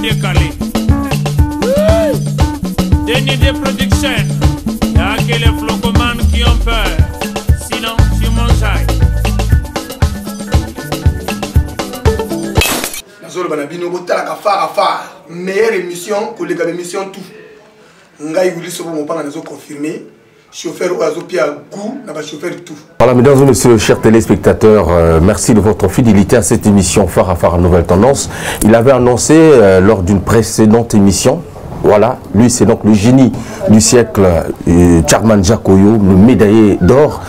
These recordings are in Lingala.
décalé. Denis de production. Y'a que les flocomanes qui ont peur. Sinon, tu manges. Nazolo banabino botala ka fara meilleure émission que les émission tout. Ngai wuli so mo panga nazo confirmer. Chauffeur Oazopia Gou, n'a pas chauffeur tout. Voilà, mesdames et messieurs, chers téléspectateurs, merci de votre fidélité à cette émission Phare à Phare Nouvelle Tendance. Il avait annoncé lors d'une précédente émission, voilà, lui c'est donc le génie du siècle, Charman Jakoyo, le médaillé d'or,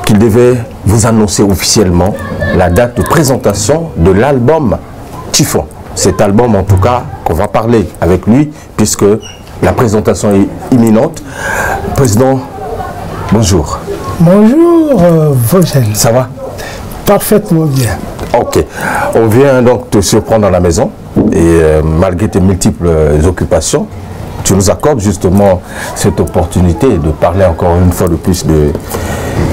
qu'il devait vous annoncer officiellement la date de présentation de l'album Typhon. Cet album en tout cas qu'on va parler avec lui puisque la présentation est imminente. Président, bonjour. Bonjour, Vogel. Ça va? Parfaitement bien. Ok. On vient donc te surprendre à la maison et malgré tes multiples occupations, tu nous accordes justement cette opportunité de parler encore une fois de plus de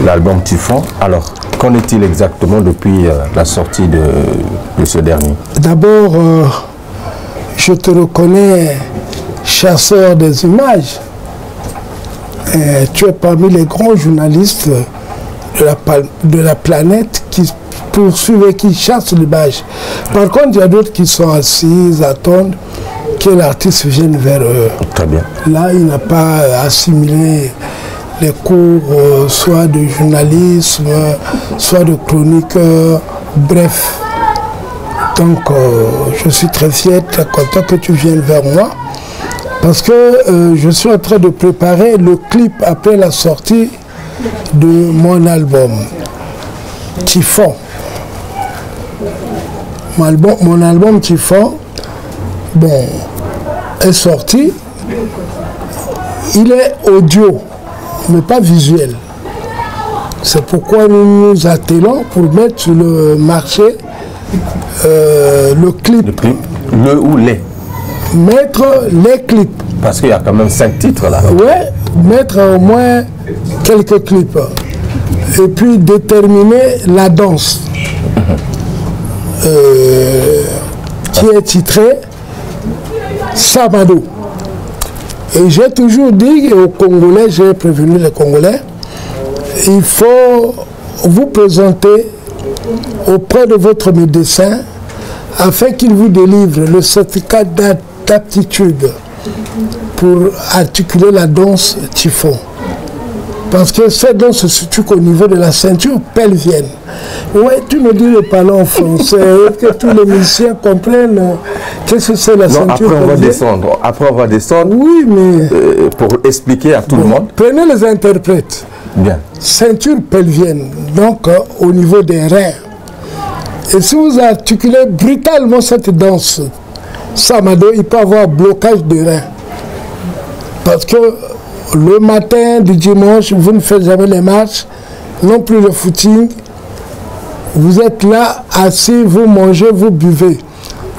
l'album Typhon. Alors, qu'en est-il exactement depuis la sortie de ce dernier? D'abord, je te reconnais chasseur des images. Et tu es parmi les grands journalistes de la planète qui poursuivent et qui chassent l'image. Par contre, il y a d'autres qui sont assis, attendent que l'artiste vienne vers eux. Très bien. Là, il n'a pas assimilé les cours, soit de journalisme, soit de chroniqueur, bref. Donc, je suis très fier, très content que tu viennes vers moi. Parce que je suis en train de préparer le clip après la sortie de mon album Typhon. Mon album Typhon, bon, est sorti. Il est audio, mais pas visuel. C'est pourquoi nous nous attelons pour mettre sur le marché le clip. Le clip, le ou les? Mettre les clips. Parce qu'il y a quand même 5 titres là. Ouais, mettre au moins quelques clips. Et puis déterminer la danse. Qui est titrée Samado. Et j'ai toujours dit aux Congolais, j'ai prévenu les Congolais, il faut vous présenter auprès de votre médecin afin qu'il vous délivre le certificat d'aptitude pour articuler la danse Typhon. Parce que cette danse se situe au niveau de la ceinture pelvienne. Ouais, tu me dis le parler en français, que tous les musiciens comprennent qu'est-ce que c'est la ceinture pelvienne. Après on va descendre. Oui, mais pour expliquer à tout le monde. Prenez les interprètes. Bien. Ceinture pelvienne, donc au niveau des reins. Et si vous articulez brutalement cette danse, Samado, il peut avoir blocage de reins. Parce que le matin du dimanche, vous ne faites jamais les marches, non plus le footing. Vous êtes là, assis, vous mangez, vous buvez.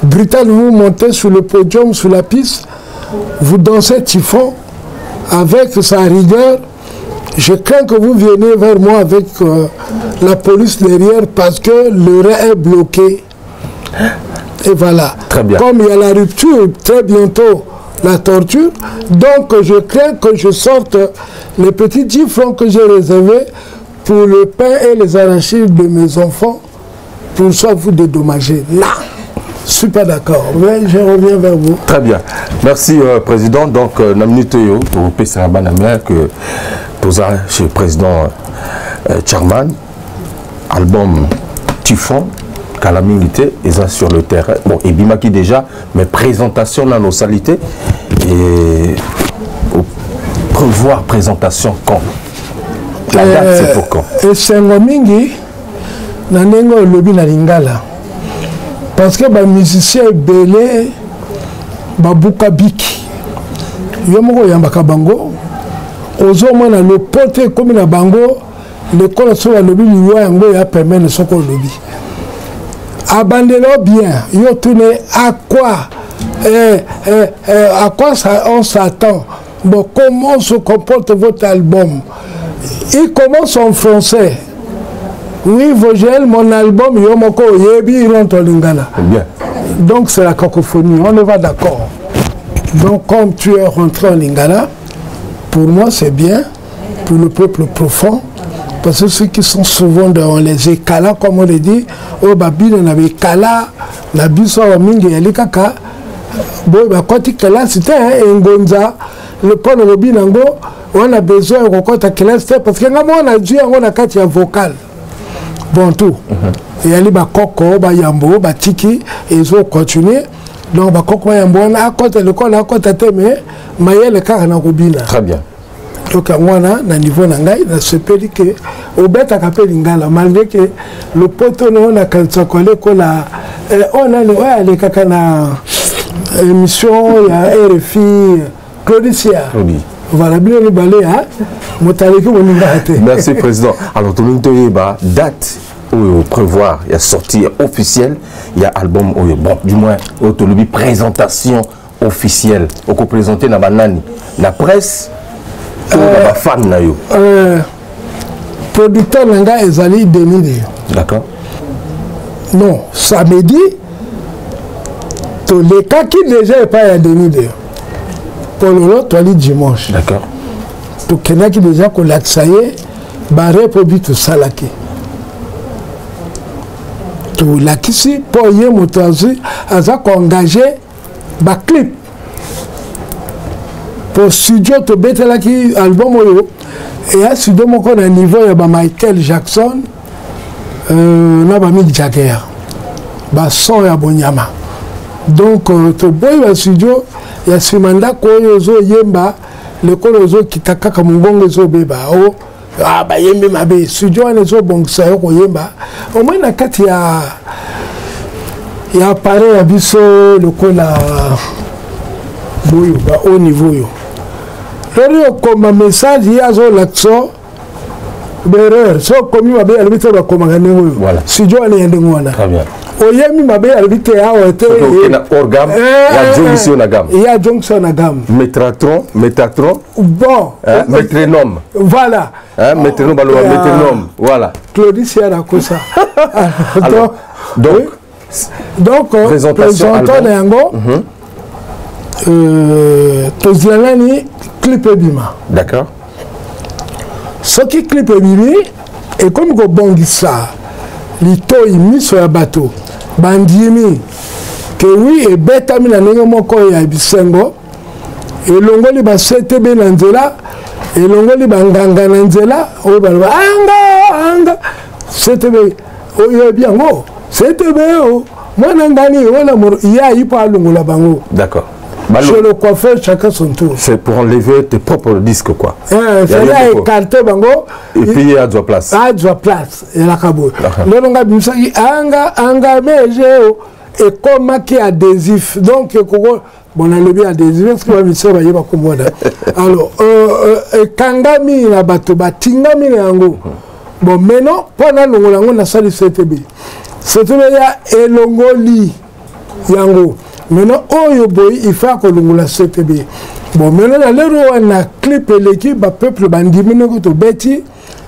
Brutal, vous montez sur le podium, sur la piste, vous dansez Typhon avec sa rigueur. Je crains que vous veniez vers moi avec la police derrière parce que le rein est bloqué. Et voilà. Très bien. Comme il y a la rupture, très bientôt la torture, donc je crains que je sorte les petits typhons que j'ai réservés pour le pain et les arachides de mes enfants pour soit vous dédommager. Là, je ne suis pas d'accord, mais je reviens vers vous. Très bien. Merci, Président. Donc, Namnitoyo, pour Pessarabanamia, que posa chez le Président Charman, album Typhon, Calamité, et ça sur le terrain. Bon, et Bimaki déjà, mais présentation dans nos salités. Et prévoir présentation quand? La date, c'est pour quand? Et c'est un mingi, nanengo lobi na lingala. Parce que les musiciens belé, babuka biki. Yomoko yambaka bango. Ozo mwana le porte comme na bango, l'école sur la lobi liwa yango ya permet le soko lobi. Abandonnez bien, yo tourne à quoi on s'attend. Bon, comment se comporte votre album? Il commence en français. Oui, Vogel, mon album, Yomoko, Yebi, Iron Tolingala. Bien. Donc c'est la cacophonie, on est pas d'accord. Donc comme tu es rentré en Lingala, pour moi c'est bien, pour le peuple profond, parce que ceux qui sont souvent dans les écalas, comme on le dit, oh babine on avait écala, la biso wa mingi yali kaka, bon bah quand tu là c'était un ngonza, le pont de Robinango, on a besoin de rencontrer classe parce que on a dit on a quatre vocal. Bon tout. Et il y a les bakoko, bayambo, batiki, et ils ont continué. Donc bakoko bayambo, on a côté l'école, à côté mais maïe le cas na Robina. Très bien. Donc on a na niveau nangai, na se peut que au bête à capé lingala, malgré que le poteau on a quand ça collé qu'on a, on a les caca na émission, il y a RFI, Claudicia. Voilà, bien le balai, hein. Merci, Président. Alors, tout le monde date où prévoir, il y a sortie officielle, il y a album, bon, du moins, autonomie, présentation officielle. On peut présenter dans la presse, la fan. Producteur Nanga Ezali Denide. D'accord. Non, samedi, tous les cas qui déjà n'est pas à Denide. Pour l'autre, tu as dit dimanche. D'accord. Tout le qui déjà qu'on l'a saillé, barré pour but tout ça là qui. Tout là qui si pour y motozi, à ça qu'on engagé, bah clip. Pour studio tout bête là qui album oyo et à studio mon qu'on a niveau il y a Michael Jackson, n'a pas mis Jagger, bah son ya Bonyama. Donc tout boy le studio il y a ce mandat koyozo yemba le koyozo kitaka kamungongo zo beba o ah ba yembe mabe studio ane zo bongsa yo yemba au moins na kati ya appareil ya biso le kola boyo ba au niveau yo lori comme message ya zo l'action bereur so komi mabe albite ba koma ngengo yo studio ane yende ngwana très bien. Oyemi mabe albite ya ote orgam ya jonction na gamme. Il y a jonction na gamme. Métatron. Bon. Métronome. Voilà. Métronome balo métronome. Voilà. Claudicia na kosa. Donc présentation yango. Tozilani clip bima. D'accord. Ce qui clip bimi et comme go bongisa lito imiso ya bato bandimi que oui et beta mina nengo moko ya bisengo et longoli ba CTB na nzela et longoli ba nganga na nzela o ba anga CTB o yo bien go CTB o mwana ngani wala moro ya ipo alungola bango. D'accord. Chez le coiffeur, chacun son tour. C'est pour enlever tes propres disques, quoi. C'est là, écarté, bango. Et payer à deux places. À deux places. Et la cabo. Le long anga, meje, et comme qui adhésif. Donc, bon, on a le bien adhésif. Est-ce que je vais me dire alors, kangami na bato, batingami na yango. Bon, maintenant, pendant l'ongolango, on a sali CTB. CTB ya elongoli yango. Maintenant, il faut que l'on CTB. Bon, maintenant, on a clip et l'équipe, le peuple, Betty,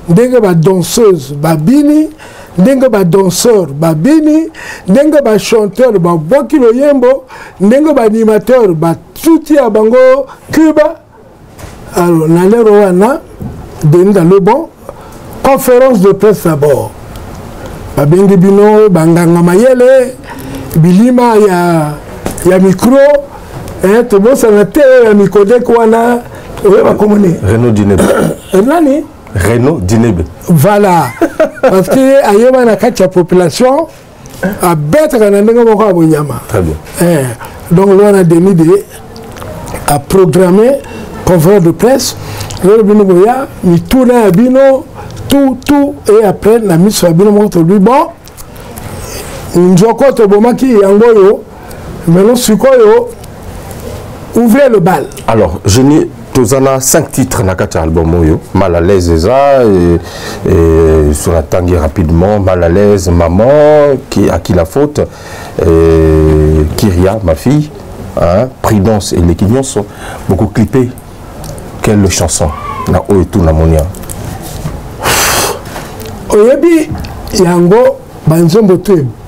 des danseuses, Babini, des danseurs, Babini, des chanteurs, Bokilo Yembo, des animateurs, Tuti Abango, Cuba. Alors, on a dans le bon, conférence de presse d'abord. Babengi Bino, Banganga Mayele, Bilima, il y a micro, tout le monde s'en a télé, il y a micro de quoi là, Renaud Dinebe. Renaud Dinebe. Voilà. Parce qu'il y a une population à bête quand on a Bonyama. Très bien. Donc là, on a décidé à programmer conférence de presse. Là, on a tourné à Bino, tout, et après, on a mis sur Bino, on a dit bon, on a dit bon, maintenant, ouvrez le bal. Alors, je n'ai Tozana 5 titres dans cet album. Mal à l'aise, et sur la tangue rapidement, Mal à l'aise, Maman, à qui la faute, Kyria, ma fille, hein, Prudence et l'équilibre sont beaucoup clippés. Quelle chanson na o et tout na monia. Oyebi yango banzombo tu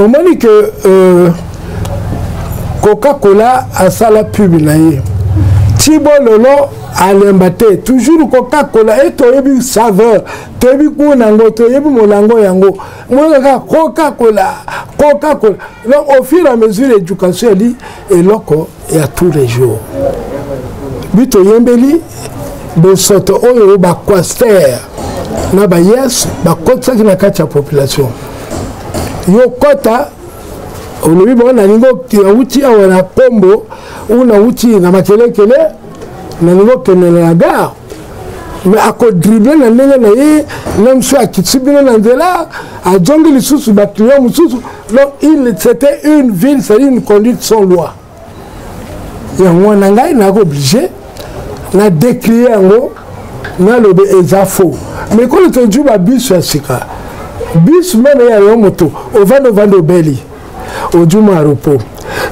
on m'a dit que Coca-Cola a ça la pub naïe. Thibault Lolo a l'embatté. Toujours Coca-Cola et toyebi saveur. Toyebi kounango, toyebi molango yango. Moi, Coca-Cola. Coca-Cola. Donc, au fur et à mesure, l'éducation, elle dit, et loco, il y a tous les jours. Bito yembeli, de soto oyo, ba quaster. Na ba yes, ba kota ki na kati ya population. Yo kota, olobi ba na lingo ki uti awa na kombo, una uti na makelekele, na lingo kene na gare. Mais à quoi dribbler na ndenge na ye, même soit kitibino na ndela, a djongi lisusu ba client mususu. Donc c'était une ville, c'est une conduite sans loi. Et on n'a pas obligé na décrier yango na lobe ezafo. Mais quand on dit ba bus ya sika, bus même ya yo moto, au vando beli, au juma repos.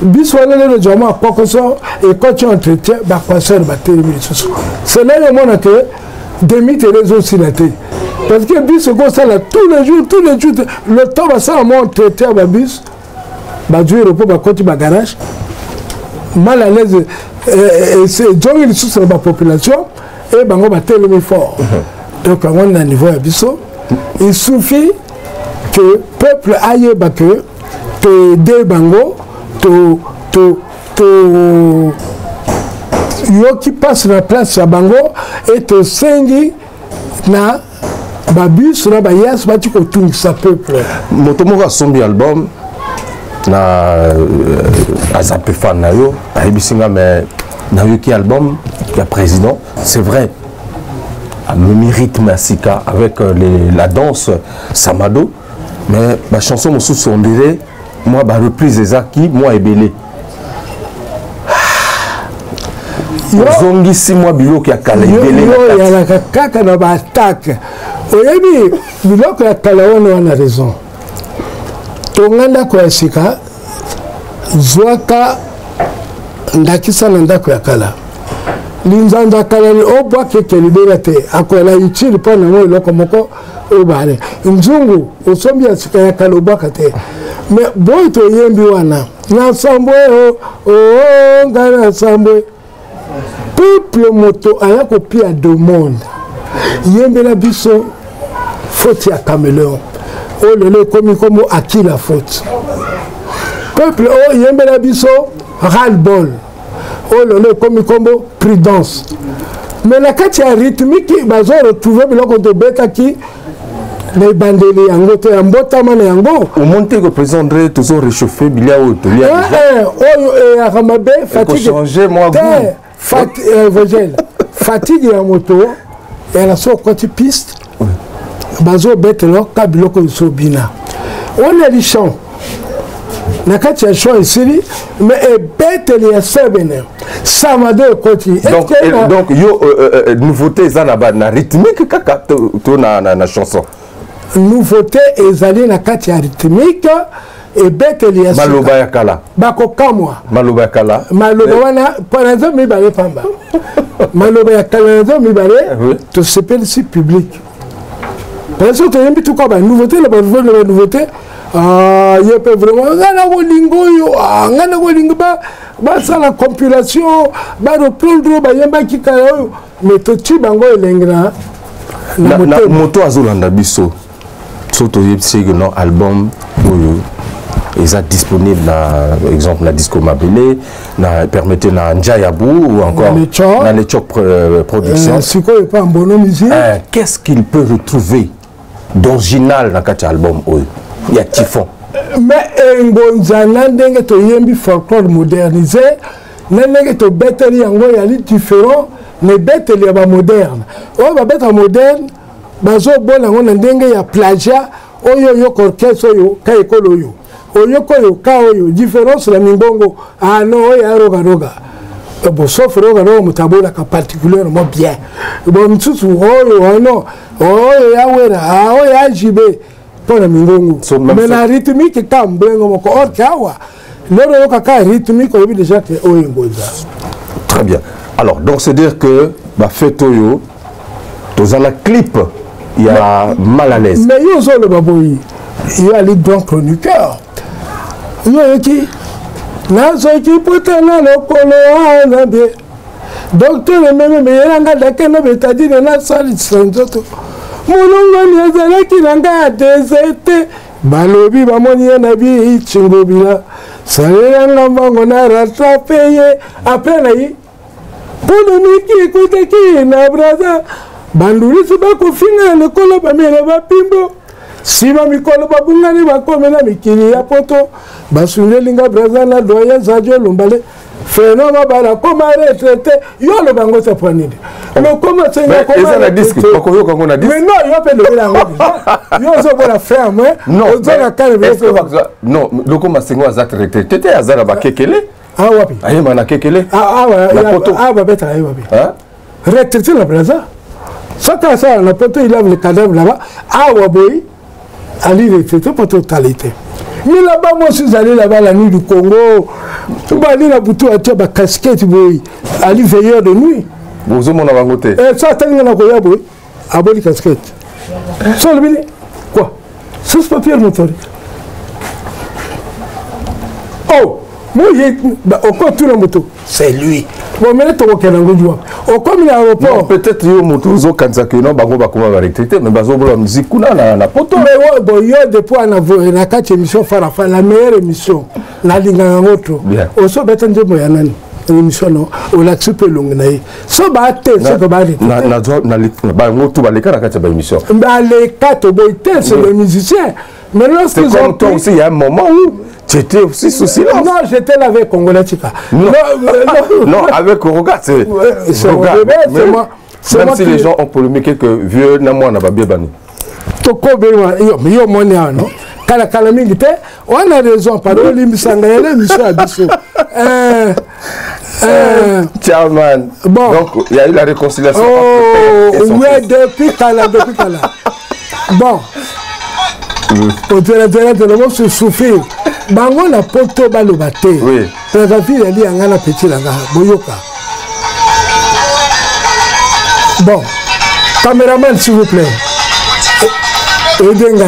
Bus wana le jama kokoso et quand tu entretien ba passer ba terminer. C'est là le monde que demi tes réseaux silatés. Parce que bus go ça là tous les jours, le temps va ça mon entretien ba bus ba du repos ba côté ba garage. Mal à l'aise c'est Johnny sous la population et bango ba tellement fort. Donc on a un niveau abisso. Il suffit que le peuple aille que te de bango yo qui passe la place à bango et te sengi na babus na bayas ba tu ko tout ça peuple. Motomo a son album na azape fan na yo abisinga mais na yo qui album il y a président c'est vrai le rythme asika avec la danse Samado mais ma chanson me sous on dirait moi ba reprise des acquis moi et belé zongi 6 mois bilo qui a calé belé il y a la kaka na ba attaque oyebi bilo qui a calé on a raison tonganda ko asika zwaka ndakisa na ndako ya kala linzanza kala ni obwa keke liberate akola itili pa na mo loko moko obale nzungu osombi ya sika ya kala obwa kate me boy to yembi wana na sambwe o ngana sambwe peuple moto aya kopia de monde yembi la biso faute ya caméléon o lele komi komo aki la faute peuple o yembi la biso ras-le-bol oh lolo comme prudence mais la carte rythmique bazo retrouver biloko de beta qui les bandeli yango to ya mbotama na yango au monter que président André toujours réchauffé bilia o to lia oh akamabe fatigue changer moi fatigue ya moto et la so côté piste bazo betelo kabiloko isobina on a les champs na kati ya show ici mais bête les sebene Samado koti donc yo nouveauté za na rythmique kaka to na chanson nouveauté ezali na kati ya rythmique et bête les maloba ya kala bako kamwa maloba ya kala maloba wana par exemple mi balé pamba maloba ya kala mi balé to s'appelle si public parce que yembi tout quoi nouveauté la nouveauté il peut vraiment ngana ko ba ça la compilation ba reprendre ba yemba ki kayo mais to ti bango elengra na moto azolanda biso soto yebisi que non album oyo est disponible na exemple na Disco Mabele na permettre na Njayabu ou encore na les Chok production siko est pas en bonne musique qu'est-ce qu'il peut retrouver d'original dans cet album oyo il y a Typhon mais ngonzana ndenge to yembi folklore modernisé ndenge to beteli yango ya li différent mais beteli ya ba moderne o ba beta moderne bazo bona ngona ndenge ya plagiat oyo yo orchestre oyo ka ekolo oyo oyo koyo ka oyo différence la mingongo ah non ya roga bon sauf roga no mutabola ka particulièrement bien bon mtsusu oyo non oyo ya wera oyo ya jibe pour la mingongo mais la rythmique quand blengo moko orkawa le roka ka rythmique oyo déjà que oyo ngoza très bien alors donc c'est dire que ba fetoyo dans la clip il y a mal à l'aise mais yo zo le baboyi il y a les grands chroniqueurs yoki nasoki putana lokolo wana be docteur meme meyelanga dakeno betadine nasalisa nzoto molongoni ezalaki na ngai ya deserte balobi bamoni ye na bichingobila salelanga mbango na ratrape ye apres na ye polemiki ekutaki na braza bandulisi bakofinga na lekolo bamela bapimbo sima mikolo babungani bakomela mikili ya poto basungelinga braza na doyen zadio lombale feno mabala koma retraité yo lo bango sa pwanide lo koma senga koma eza na disque bakoyo kango na disque mais non yo pe le bila ngo yo zo bona ferme non ozona kale non lo koma sengo aza traité tete azara bakekele ah wapi ayema na kekele la poto ba beta ayo wapi hein retraité la braza saka ça la poto il lave le cadavre là-bas boy ali retraité pour totalité. Mais là-bas, moi, je suis allé là-bas la nuit du Congo. Je suis allé là-bas, je suis allé casquette, allé veilleur de nuit. Vous avez mon côté. Ça, c'est un peu de casquette. Ça, le bini. Quoi? C'est ce papier motorique. Oh! Moi, encore tout le moto. C'est lui. Bon, mais tu vois qu'il y a un joie. Au comme l'aéroport. Peut-être que moto zo kanzaki non bango bakoma ba retraité mais bazo bola musique kuna na poto. Mais ouais, bon yo depuis na 4 émissions Farafa la meilleure émission la linga ngoto. Oso betanje moya nani. Émission non o la super longue na yi. So ba te so ko ba na ba ngoto ba leka na kati ba émission. Ba les 4 boité c'est le musicien. Mais lorsqu'ils ont toi aussi il y a un moment où tu étais aussi sous silence. Non, j'étais là avec Congolais Tika. Non, avec Oroga, c'est moi. Même si les gens ont polémiqué que vieux n'a pas bien banni. Toko Béwa, yo monia non. Kala kala mingite, on a raison pardon l'imsangayele monsieur Abisso. Chairman. Bon. Donc il y a eu la réconciliation. Oh, oui, depuis Kala. Bon. Au terrain de l'homme se souffrir. Bango na poto balobate. Oui. La fille elle dit angana petit langa boyoka. Bon. Caméraman s'il vous plaît. Aidez-moi.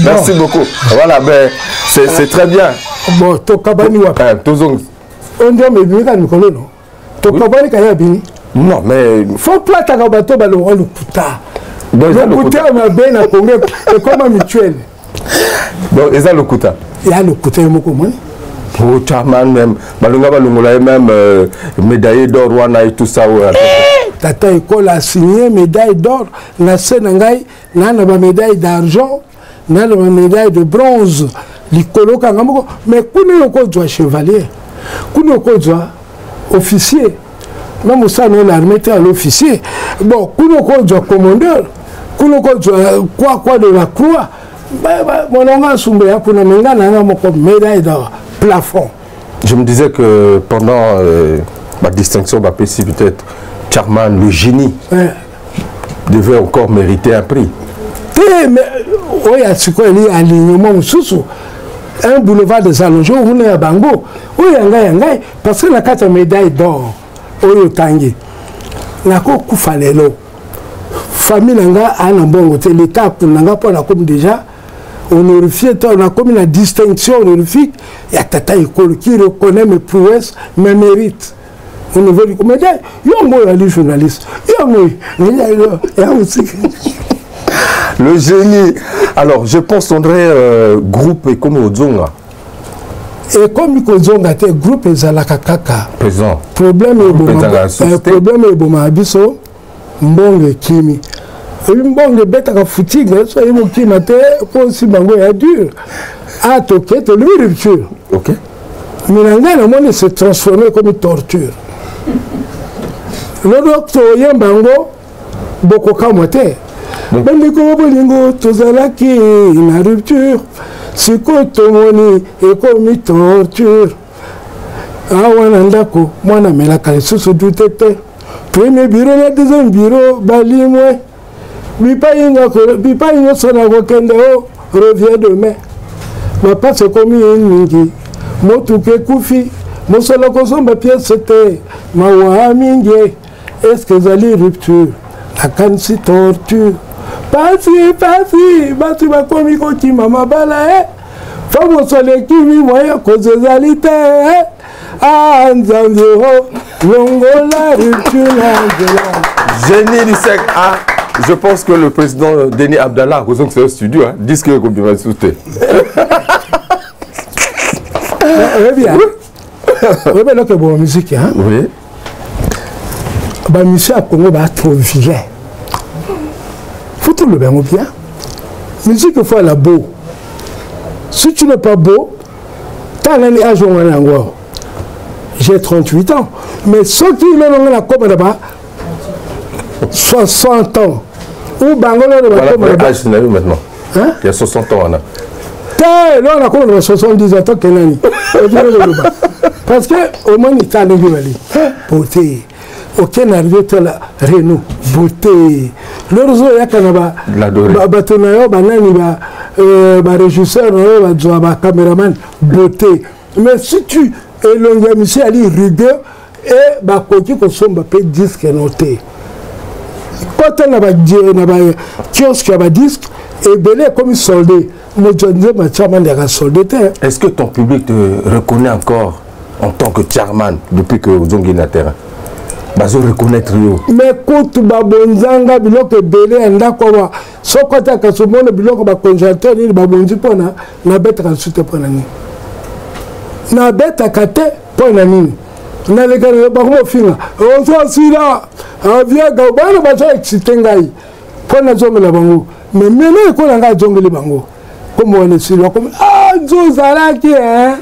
Merci beaucoup. Voilà, ben c'est très bien. Bon, to kabani wa. Tozong. On dit mais bien kan mikolo non. To kabani kaya bini. Non, mais faut plata ka bato ba le kuta. Le kuta ma ben na Congo et comme mutuel. Bon, eza le kuta. Il y a le kuta moko moni. Oh, Chairman même, balunga balungola même médaille d'or wana et tout ça. Tata école a signé médaille d'or, na Sénégal, na ba médaille d'argent, na ba médaille de bronze. L'icolo kangamoko, mais kune yoko doit chevalier, kune yoko doit officier. Même ça non l'armée à l'officier. Bon, kune yoko doit commandeur, kune yoko doit quoi de la croix. Mon onga sumbe ya kuna menga na moko médaille d'or plafond. Je me disais que pendant ma distinction d'APC peut-être Chairman le génie devait encore mériter un prix. Mais oya siko li alignement sous un boulevard des allonges on est à Bango oya ngai parce que la carte médaille d'or oyo tangi na ko kufalelo famille nga ana bongo te l'état pour nga pour la comme déjà honorifié on a comme la distinction honorifique et tata école qui reconnaît mes prouesses mes mérites au niveau du médaille yo mo ali journaliste yo mo ya aussi. Le génie. Alors, je pense qu'on dirait groupe et comme Ozonga. Et comme Ozonga, c'est groupe Ezalaka Kaka. Présent. Problème est bon, Abisso, Mbonge Kimi. Mbonge Betaka footing, so il faut qu'il mate, pour si Bango est dur. Ah, toqué, tu lui rupture. Ok. Mais le monde s'est transformé comme une torture. Le docteur Yembango, beaucoup kamote. Bandi ko bolingo tozalaki na rupture siko tomoni ekomi torture awana ndako mwana melaka lisusu dutete premier bureau na deuxième bureau balimwe bipai nyonso na kokende o revient demain bapase komi mingi motuke kufi mosolo kozomba pièce te mawa mingi est-ce que zali rupture akanisi torture pasi batu bakomi kokima mabala fa mosolo ekimi moya kozo ezali te nzambe longola rupture Génie du sec. Je pense que le président Denis Abdallah, à c'est au studio, dit que vous devez soutenir. Oui, mais là, que bon musique, hein? Oui. La musique à Congo va trop vilain. Faut tout le bien. Musique, il faut la beau. Si tu n'es pas beau, tu as un âge où on est encore. J'ai 38 ans. Mais ceux qui ont la Côte là-bas, 60 ans. Ou Bangola de voilà pour l'âge qu'il a eu maintenant. Hein? Il y a 60 ans. Là, on a quoi 70 ans que l'année. Parce que au moins, il t'a levé beauté. Aucun arrivé à la Renault. Beauté. Le réseau, il y a un bâtonnaire, un régisseur, un caméraman. Beauté. Mais si tu es l'ongé, monsieur Ali, rigueur, et Bakoki, qu'on sombre, peut disque noté. Quand on a un kiosque, un disque, et belé comme soldé, est-ce que ton public te reconnaît encore en tant que chairman depuis que vous avez la terre? Bazo reconnaître yo. Mais quand babonzanga biloko belé ndako sokota kasomona biloko ba congélateur ni babonzi pona na beta kasute pona ni. Na beta kate pona ni. Na le gars ba ko finga. O so sira. Avia ga bana ba so excité ngai. Pona zongela bango. Mais mena ko nga zongeli bango. Comme on est sur comme zozalaki hein.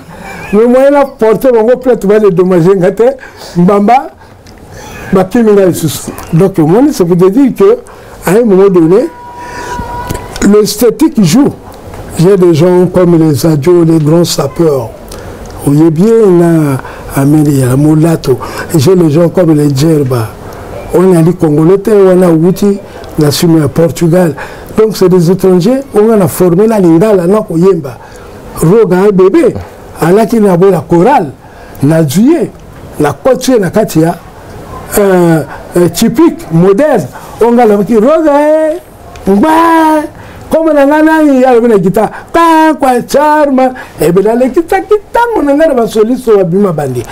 Mais moi la porter bango plate ba de dommager ngate mbamba. Donc, moi, ça veut dire qu'à un moment donné, l'esthétique joue. J'ai des gens comme les adios, les grands sapeurs. Vous voyez bien, là, Amélie, la Moulato. J'ai des gens comme les Djerba. On a les Congolais, on a Outi, la Sume à Portugal. Donc, c'est des étrangers, on a formé la Linda, la Nakoyemba. Roga, bébé, à la qui n'a pas la chorale, la Duyé, la Kotier, la Katia. Typique, moderne, on a le qui rose, comme on a la guitare, quoi, charme, et bien la guitare qui t'a mon engagement soliste sur Abima Bandi.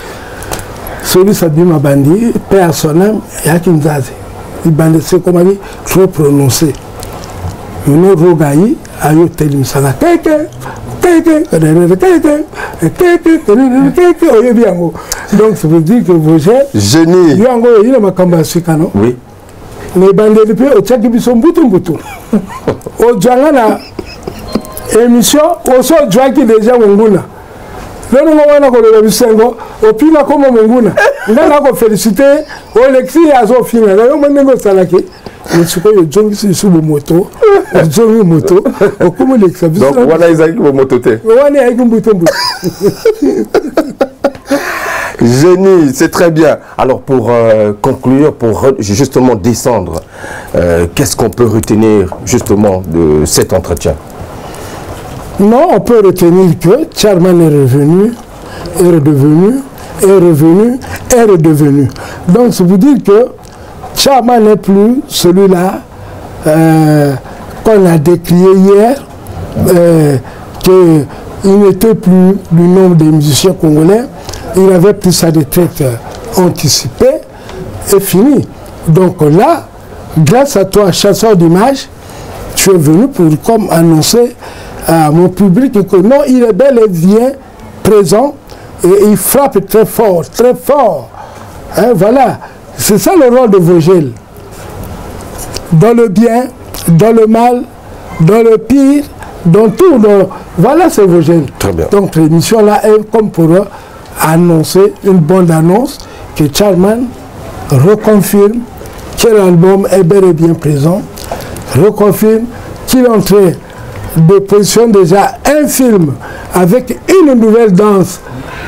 Soliste Abima Bandi, personnel, et à Kinzazi. Il bande, c'est comme on dit, trop prononcé. Nous rogaï, à yotelim sana keke. Donc ça veut dire que vous êtes génie. Oui. Mais bandé depuis au tchèque ils sont bouton. Au Djangana émission au sol Djaki déjà Munguna. Là nous on a collé le Sengo au pina comme Munguna. Là on a félicité au Lexi à Zofina. Là on a salaki. Mais ce que je dis sur le moto, je moto, comme les donc voilà ils ont une moto. Génie, c'est très bien. Alors pour conclure, pour justement descendre, qu'est-ce qu'on peut retenir justement de cet entretien? Non, on peut retenir que Charman est revenu, est redevenu, est revenu, est redevenu. Donc ça veut dire que Charman n'est plus celui-là qu'on a décrié hier, qu'il n'était plus du nombre des musiciens congolais, il avait pris sa retraite anticipée et fini. Donc là, grâce à toi, chasseur d'images, tu es venu pour comme annoncer à mon public que non, il est bel et bien présent et il frappe très fort, très fort. Hein, voilà. C'est ça le rôle de Vogel. Dans le bien, dans le mal, dans le pire, dans tout. Voilà, c'est Vogel. Très bien. Donc l'émission là est comme pour annoncer une bonne annonce que Charman reconfirme que l'album est bel et bien présent, reconfirme qu'il est en train de positionner déjà un film avec une nouvelle danse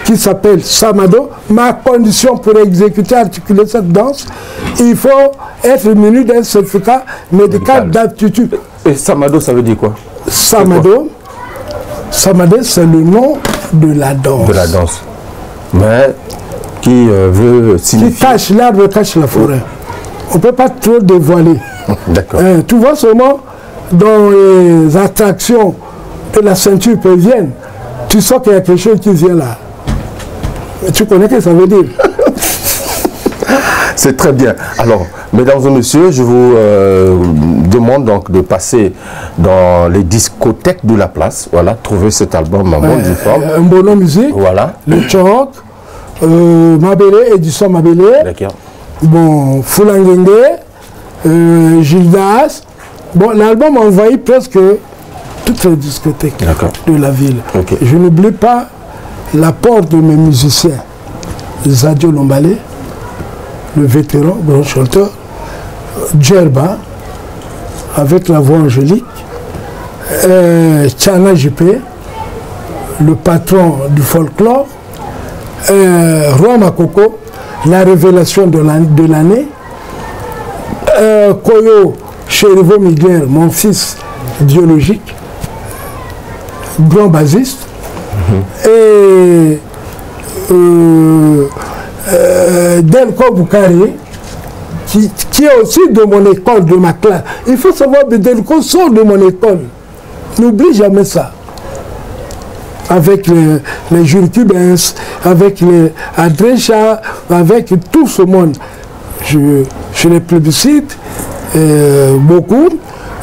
qui s'appelle Samado. Ma condition pour exécuter, articuler cette danse, il faut être muni d'un certificat médical d'aptitude. Et Samado, ça veut dire quoi? Samado, c'est le nom de la danse. De la danse. Mais qui veut signifier... Qui cache l'arbre, cache la forêt. On ne peut pas trop dévoiler. D'accord. Tu vois seulement dans les attractions de la ceinture péruvienne, tu sens qu'il y a quelque chose qui vient là. Tu connais ce que ça veut dire? C'est très bien. Alors, mesdames et messieurs, je vous demande donc de passer dans les discothèques de la place. Voilà, trouver cet album Maman du Forme. Un bonhomme musique. Voilà. Le Tchok, Mabélé, Edison Mabélé. D'accord. Bon, Foulangenge, Gildas. Bon, l'album a envahi presque toutes les discothèques de la ville. Okay. Je n'oublie pas l'apport de mes musiciens. Zadio Lombalé, le vétéran, grand chanteur, Djerba, avec la voix angélique, Tchana Jipé, le patron du folklore, Roi Makoko, la révélation de l'année, Koyo Chérivo Miguel, mon fils biologique, grand bassiste, et Delko Boukari, qui est aussi de mon école, de ma classe. Il faut savoir que Delko sort de mon école. N'oublie jamais ça. Avec les Jules Cubens, avec les Adrecha, avec tout ce monde. Je les plébiscite beaucoup.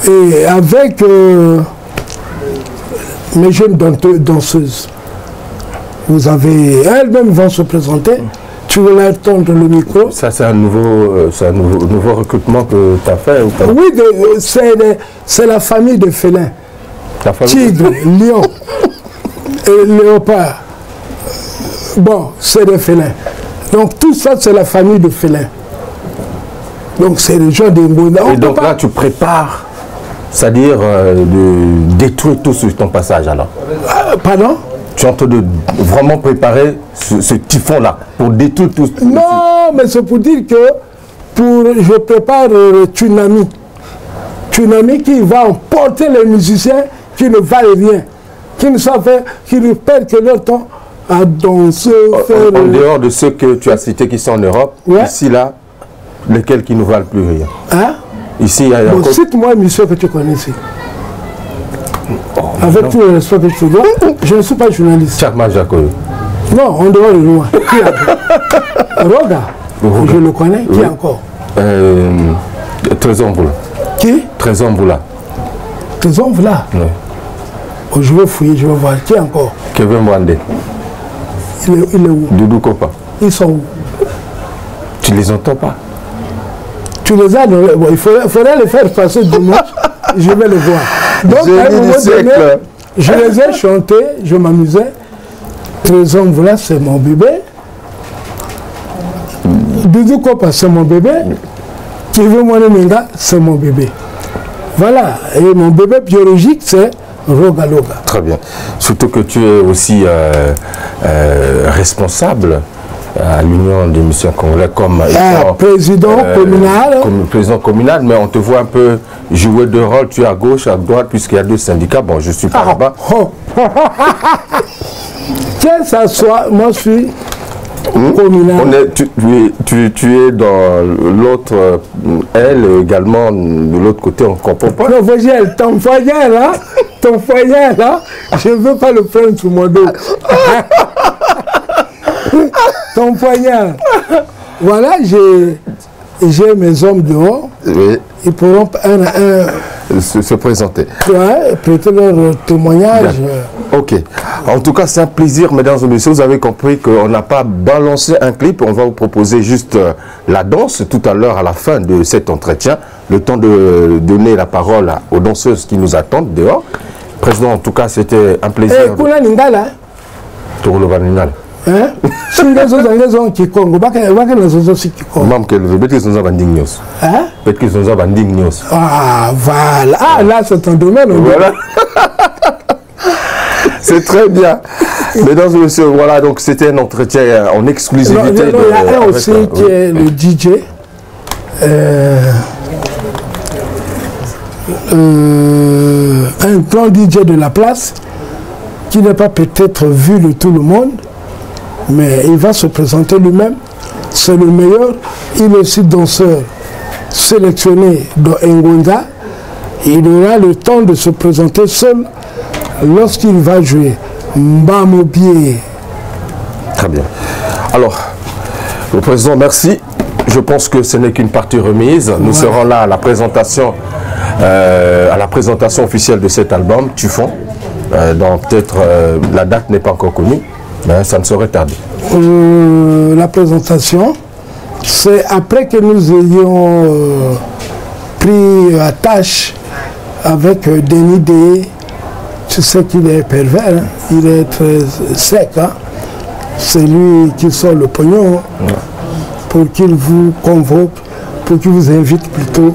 Et avec mes jeunes danseuses. Vous avez... Elles-mêmes vont se présenter. Tu veux leur tendre le micro. Ça, c'est un nouveau recrutement que tu as fait ou pas? Oui, c'est la famille de félins. Tigre, lion et léopard. Bon, c'est des félins. Donc tout ça, c'est la famille de félins. Donc c'est les gens des Mbona. Et donc là, tu prépares, c'est-à-dire de détruire tout sur ton passage alors? Pardon? Tu es en train de vraiment préparer ce typhon-là pour détruire tout. Non, mais c'est pour dire que je prépare le tsunami. Tsunami qui va emporter les musiciens qui ne valent rien, qui ne savent, qui ne perdent que leur temps à danser. En dehors de ceux que tu as cités qui sont en Europe, ici, là, lesquels qui ne valent plus rien. Hein? Ici, il y a bon, cite-moi une mission que tu connais ici. Avec tout le respect que je te dois, je ne suis pas journaliste. Tchakma Jacob. Non, on doit le loin. Roga, je le connais. Qui encore? Trésor Mboula. Qui? Trésor Mboula. Trésor Mboula? Oui. Oh, je vais fouiller, je vais voir. Qui encore? Kevin Mwande. Il est où? Doudou Kopa. Ils sont où? Tu les entends pas? Tu les as dans le... Bon, il faudrait les faire passer dimanche. Je vais les voir. Donc, à un moment donné, je les ai chantés, je m'amusais. Trésor Mboula, c'est mon bébé. Doudou Kopa, c'est mon bébé. Kevin Mwande, c'est mon bébé. Voilà. Et mon bébé biologique, c'est Roga Loga. Très bien. Surtout que tu es aussi responsable à l'Union des missions congolaises comme président communal. Comme président communal, mais on te voit un peu jouer deux rôles. Tu es à gauche, à droite, puisqu'il y a deux syndicats. Bon, je suis pas là-bas. Tiens, ça soit, moi je suis communal. Tu es dans l'autre aile également, de l'autre côté, on ne comprend pas. Non, voyez, ton foyer là, je ne veux pas le prendre sous mon dos. Ton poignard. Voilà, j'ai mes hommes dehors. Oui. Ils pourront un à un se présenter. Ouais, prêter leur témoignage. Ok. En tout cas, c'est un plaisir, mesdames et messieurs. Vous avez compris qu'on n'a pas balancé un clip. On va vous proposer juste la danse tout à l'heure à la fin de cet entretien. Le temps de donner la parole aux danseuses qui nous attendent dehors. Président, en tout cas, c'était un plaisir. Hein? Si les autres qui Congo, Même que le bêtise nous a vendu news. Hein? Peut-être nous a vendu news. Ah, voilà. Ah, là, c'est un domaine. Voilà. C'est très bien. Mesdames et messieurs, voilà, donc c'était un entretien en exclusivité. Non, il y a un aussi qui est le DJ. Un grand DJ de la place. qui n'est pas peut-être vu de tout le monde, mais il va se présenter lui-même. C'est le meilleur. Il est aussi danseur sélectionné dans Ngonza. Il aura le temps de se présenter seul lorsqu'il va jouer Mbamobié. Très bien. Alors, le président, merci. Je pense que ce n'est qu'une partie remise. Nous serons là à la présentation officielle de cet album, Tufon. Donc peut-être la date n'est pas encore connue, mais ça ne saurait tarder. La présentation, c'est après que nous ayons pris attache avec Denis D. Tu sais qu'il est pervers, hein? Il est très sec. Hein? C'est lui qui sort le pognon pour qu'il vous convoque, pour qu'il vous invite plutôt.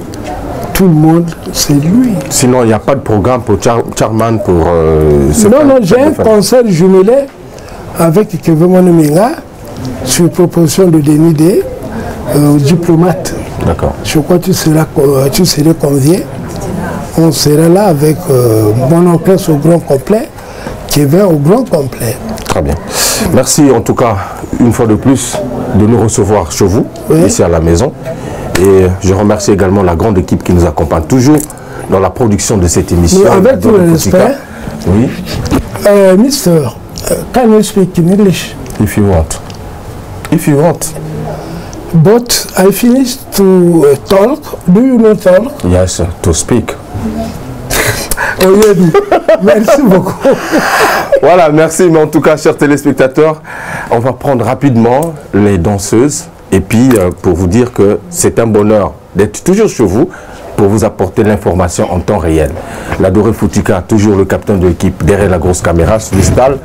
Tout le monde, c'est lui. Sinon, il n'y a pas de programme pour Charman pour... non, j'ai un concert jumelé avec Kevin Moneminga sur proposition de Denis D, diplomate. D'accord. Je crois que tu seras convié. On sera là avec mon orchestre au grand complet, Kevin au grand complet. Très bien. Merci en tout cas, une fois de plus, de nous recevoir chez vous, ici à la maison. Et je remercie également la grande équipe qui nous accompagne toujours dans la production de cette émission. Mais avec tout le respect, oui. Mister, can you speak in English? If you want. If you want. But I finished to talk. Do you know talk? Yes, to speak. Merci beaucoup. Voilà, merci. Mais en tout cas, chers téléspectateurs, on va prendre rapidement les danseuses. Et puis, pour vous dire que c'est un bonheur d'être toujours chez vous pour vous apporter l'information en temps réel. L'adoré Foutika, toujours le capitaine de l'équipe derrière la grosse caméra, Swistal,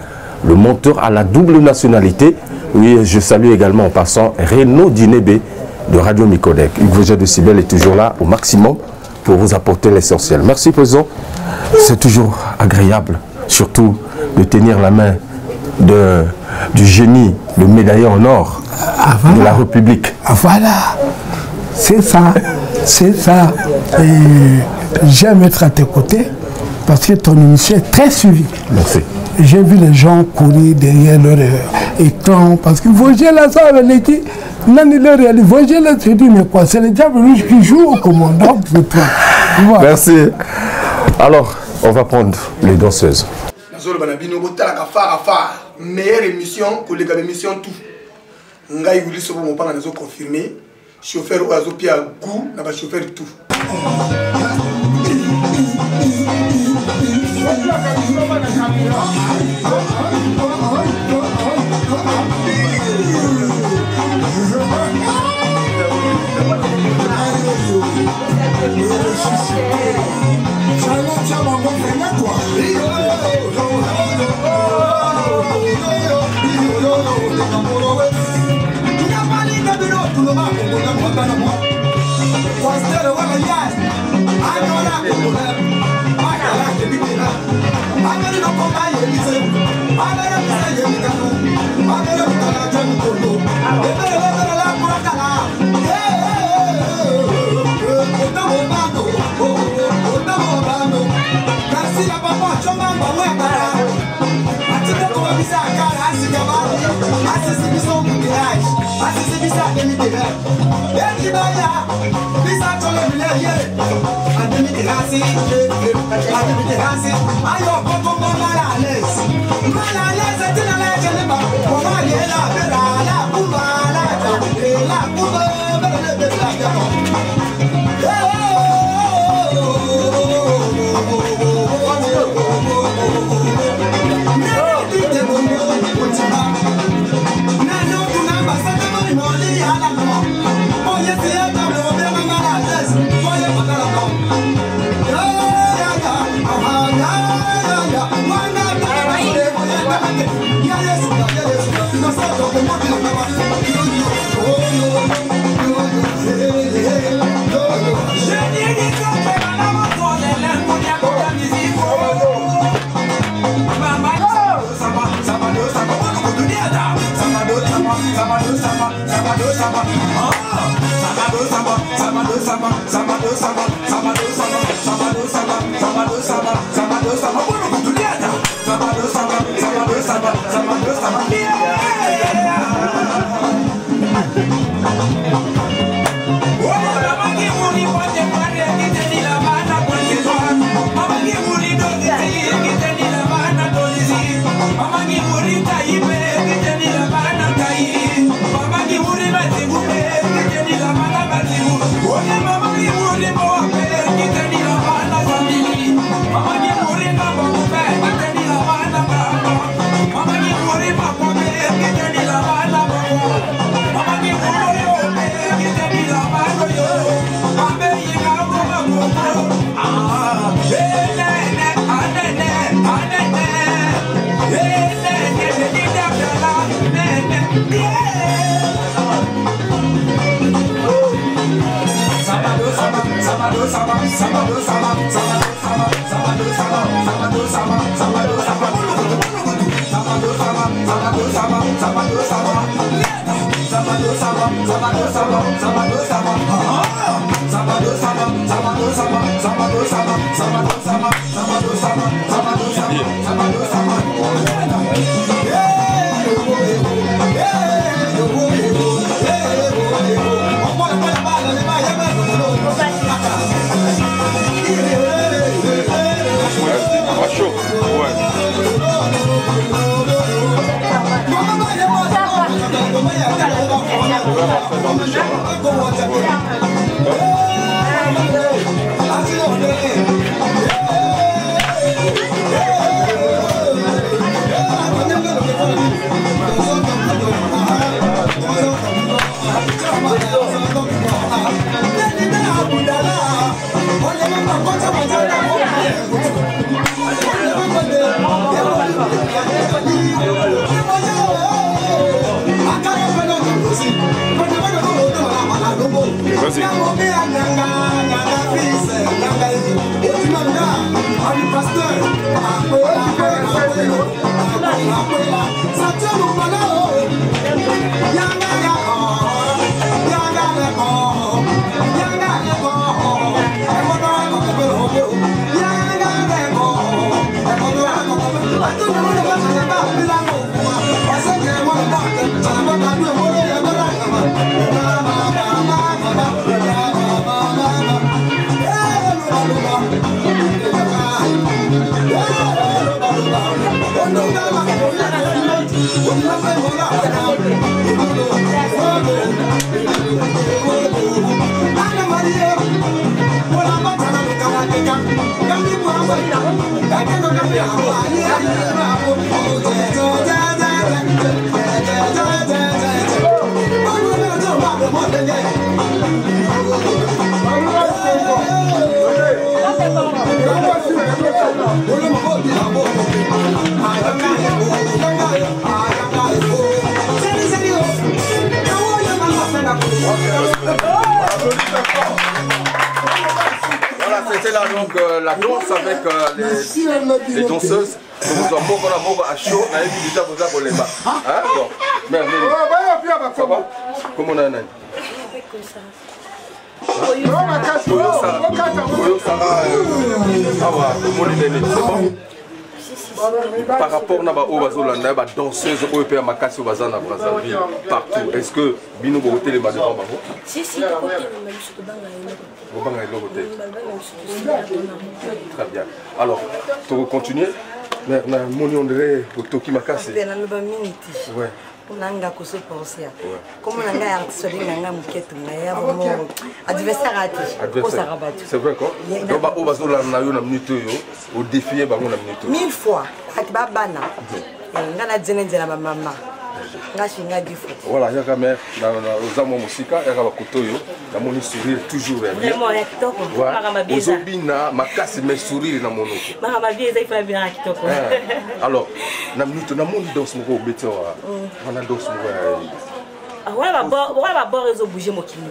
le monteur à la double nationalité. Oui, je salue également en passant Renaud Dinébé de Radio Micodec. Hugues de Cibel est toujours là au maximum pour vous apporter l'essentiel. Merci, président. C'est toujours agréable, surtout de tenir la main du génie, le médaillé en or de la République. Voilà, c'est ça, c'est ça. J'aime être à tes côtés parce que ton émission est très suivie. Merci. J'ai vu les gens courir derrière leur écran parce que Vosgien là, ça avec l'équipe, Vosgien là, tu dis mais quoi, c'est les diables rouges qui jouent au commandant de toi. Voilà. Merci. Alors, on va prendre les danseuses. Meilleure émission que les émissions tout. Ngai Willy Sobo mon panga nazo confirmé. Chauffeur oazo pia goût na ba chauffeur tout. Sabado, Voilà, c'était là donc la danse avec les danseuses. Nous avons beaucoup à chaud, on a vu du temps pour les bas. Hein? Bon, merde, ça va? Comment on a un an? Par rapport à la danseuse européenne Makassi Bazana Brazzaville partout, est-ce que Bino Bogoté les bat devant Bango? Si, si, très bien. Alors, tu vas continuer. Mon André pour Toki Makassi. Ouais. Nanga koso penser comme nanga artiste nanga muketu na adversaire ati ko sarabatu c'est vrai quoi donc ba obazola na yo na minute yo au défier bango na minute 1000 fois ati ba bana ngana dzenenzela ba mama ngashinga difo voilà yaka mère na ozamo musika yaka ba kotoyo na moni sourire toujours bien vraiment ya kitoko mara bieza ozobina makasi mais sourire na monoko mara bieza ifala bien kitoko alors na minute na moni danse moko beto wana danse moko wala ba rezo bouger mokili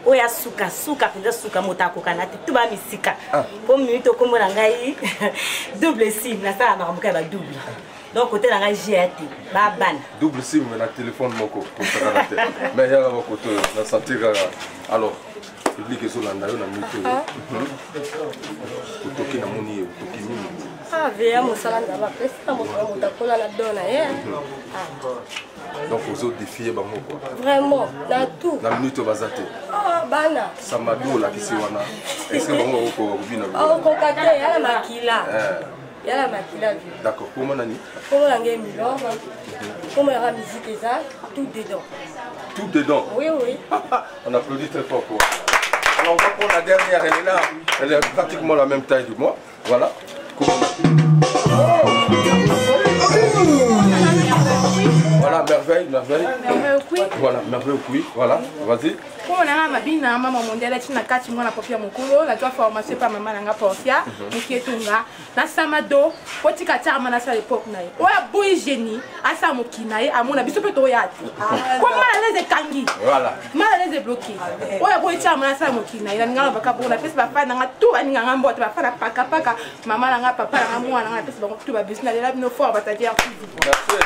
oya suka suka penda suka motako kana te tuba misika po minute ko mona ngai double sim na sala ba muka ba double. Donc côté la GAT, babane. Double sim na téléphone moko pour ça la tête. Mais ya ba côté na sentir alors public sur landa yo na mito. Toki na moni toki mini. Ah via mosalanda ba pesa motakola la dona donc aux autres défis ba moko. Vraiment, na tout. Na minute bazate. Ah bana. Samadou la kisi wana. Est-ce que bango ko bina? Ah ko kate ya la makila. Yala makila. D'accord. Comment nani? Comment la game milor? Comment la musique et ça? Tout dedans. Tout dedans? Oui, oui. On applaudit très fort pour. Alors on va prendre la dernière, elle est là. Elle est pratiquement la même taille que moi. Voilà. Comment Voilà, merveille. Merveille oui. Voilà, merveille oui. Voilà, vas-y. Pour on a ma bina maman mondiale qui na 4 mois na papier mokolo la toi formation par maman nga portia mukietunga na samado potika tama na sa l'époque na oya boy génie asa mokina ye amona biso pe to yati comment les kangi Voilà. mal les bloqué oya boy tama na sa mokina ila ngala baka bona pesa ba fa na nga tu ani nga mbota ba fa na paka mama na nga papa na nga mwana nga pesa ba tu ba business la no fort ba ta dire Merci.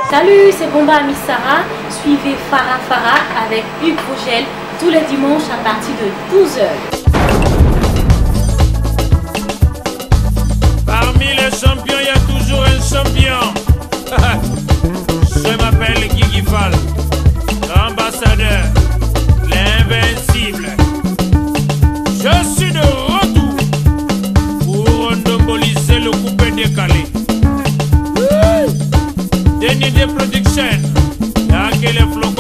Salut, c'est Bomba Miss Sarah. Suivez Farah Farah avec Hugues Vogel tous les dimanches à partir de 12h. Parmi les champions, il y a toujours un champion. Je m'appelle Guigui Fall, l'ambassadeur, l'invincible. Je suis de retour pour endomboliser le coupé décalé. Denis de Production, y'a quel flow